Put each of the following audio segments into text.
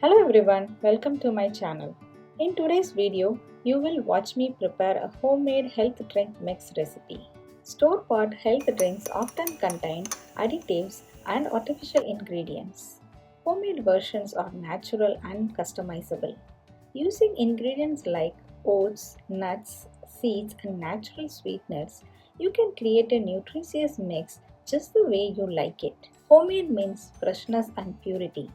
Hello everyone, welcome to my channel. In today's video, you will watch me prepare a homemade health drink mix recipe. Store-bought health drinks often contain additives and artificial ingredients. Homemade versions are natural and customizable. Using ingredients like oats, nuts, seeds and natural sweeteners, you can create a nutritious mix just the way you like it. Homemade means freshness and purity,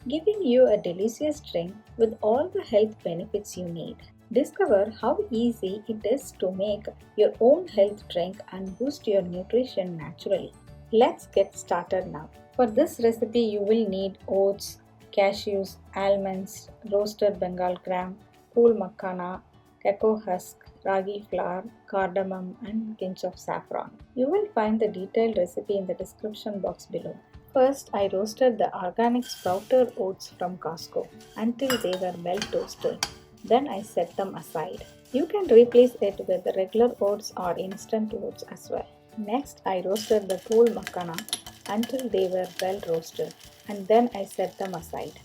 giving you a delicious drink with all the health benefits you need. Discover how easy it is to make your own health drink and boost your nutrition naturally. Let's get started now. For this recipe, you will need oats, cashews, almonds, roasted Bengal gram, cool makhana, cacao husk, ragi flour, cardamom, and pinch of saffron. You will find the detailed recipe in the description box below. First, I roasted the organic sprouted oats from Costco until they were well toasted. Then I set them aside. You can replace it with the regular oats or instant oats as well. Next, I roasted the whole makhana until they were well roasted, and then I set them aside.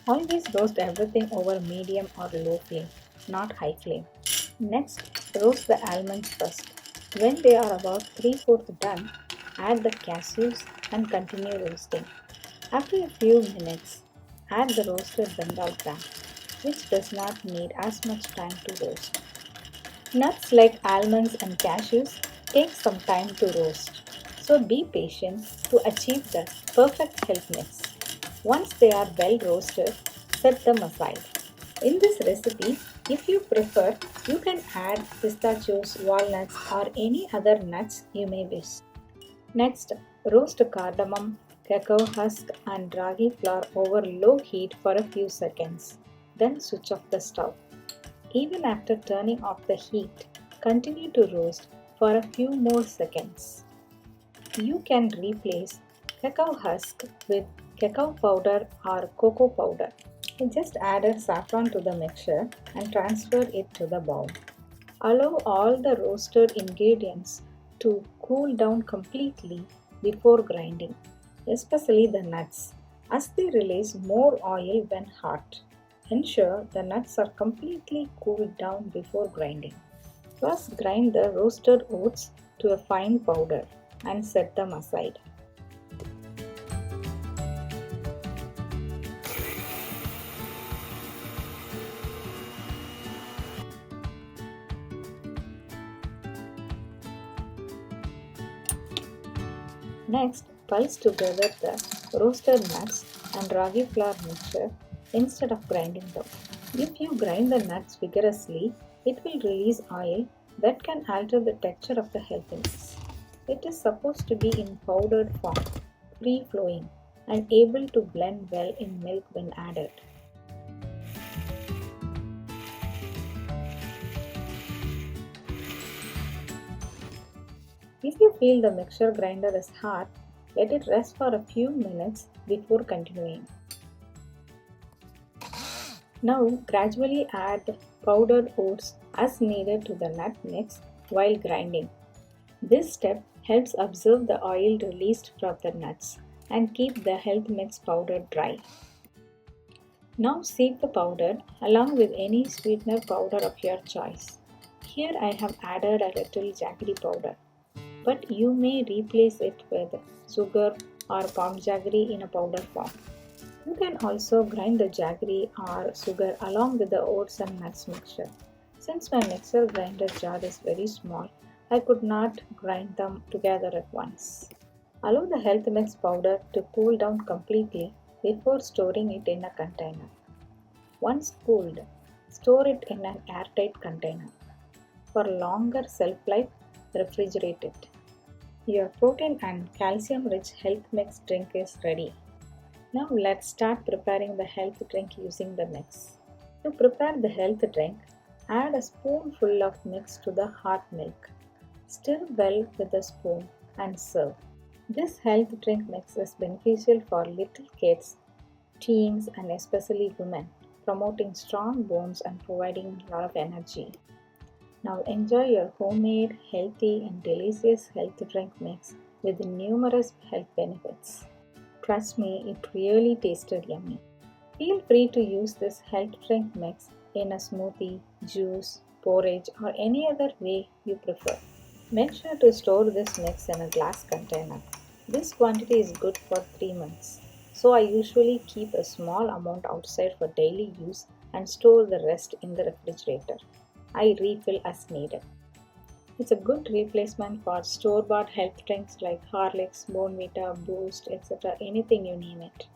Always roast everything over medium or low flame, not high flame. Next, roast the almonds first. When they are about 3/4 done, add the cashews and continue roasting. After a few minutes, add the roasted Bengal gram, which does not need as much time to roast. Nuts like almonds and cashews take some time to roast, so be patient to achieve the perfect health mix. Once they are well roasted, set them aside. In this recipe, if you prefer, you can add pistachios, walnuts, or any other nuts you may wish. Next, roast cardamom, cacao husk, and ragi flour over low heat for a few seconds. Then switch off the stove. Even after turning off the heat, continue to roast for a few more seconds. You can replace cacao husk with cacao powder or cocoa powder. Just add a saffron to the mixture and transfer it to the bowl. Allow all the roasted ingredients to cool down completely before grinding, especially the nuts, as they release more oil when hot. Ensure the nuts are completely cooled down before grinding. First, grind the roasted oats to a fine powder and set them aside. Next, pulse together the roasted nuts and ragi flour mixture instead of grinding them. If you grind the nuts vigorously, it will release oil that can alter the texture of the health mix. It is supposed to be in powdered form, free flowing, and able to blend well in milk when added. If you feel the mixture grinder is hard, let it rest for a few minutes before continuing. Now gradually add powdered oats as needed to the nut mix while grinding. This step helps absorb the oil released from the nuts and keep the health mix powder dry. Now sieve the powder along with any sweetener powder of your choice. Here I have added a little jaggery powder, but you may replace it with sugar or palm jaggery in a powder form. You can also grind the jaggery or sugar along with the oats and nuts mixture. Since my mixer grinder jar is very small, I could not grind them together at once. Allow the health mix powder to cool down completely before storing it in a container. Once cooled, store it in an airtight container. For longer shelf life, refrigerate it. Your protein and calcium rich health mix drink is ready. Now let's start preparing the health drink using the mix. To prepare the health drink, add a spoonful of mix to the hot milk. Stir well with a spoon and serve. This health drink mix is beneficial for little kids, teens, and especially women, promoting strong bones and providing a lot of energy. Now enjoy your homemade, healthy, and delicious health drink mix with numerous health benefits. Trust me, it really tasted yummy. Feel free to use this health drink mix in a smoothie, juice, porridge, or any other way you prefer. Make sure to store this mix in a glass container. This quantity is good for 3 months. So I usually keep a small amount outside for daily use and store the rest in the refrigerator. I refill as needed. It's a good replacement for store-bought health drinks like Horlicks, Bonvita, Boost, etc. Anything you name it.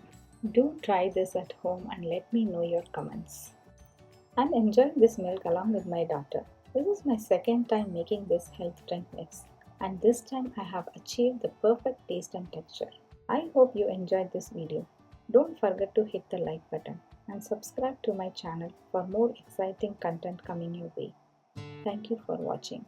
Do try this at home and let me know your comments. I'm enjoying this milk along with my daughter. This is my second time making this health drink mix, and this time I have achieved the perfect taste and texture. I hope you enjoyed this video. Don't forget to hit the like button and subscribe to my channel for more exciting content coming your way. Thank you for watching.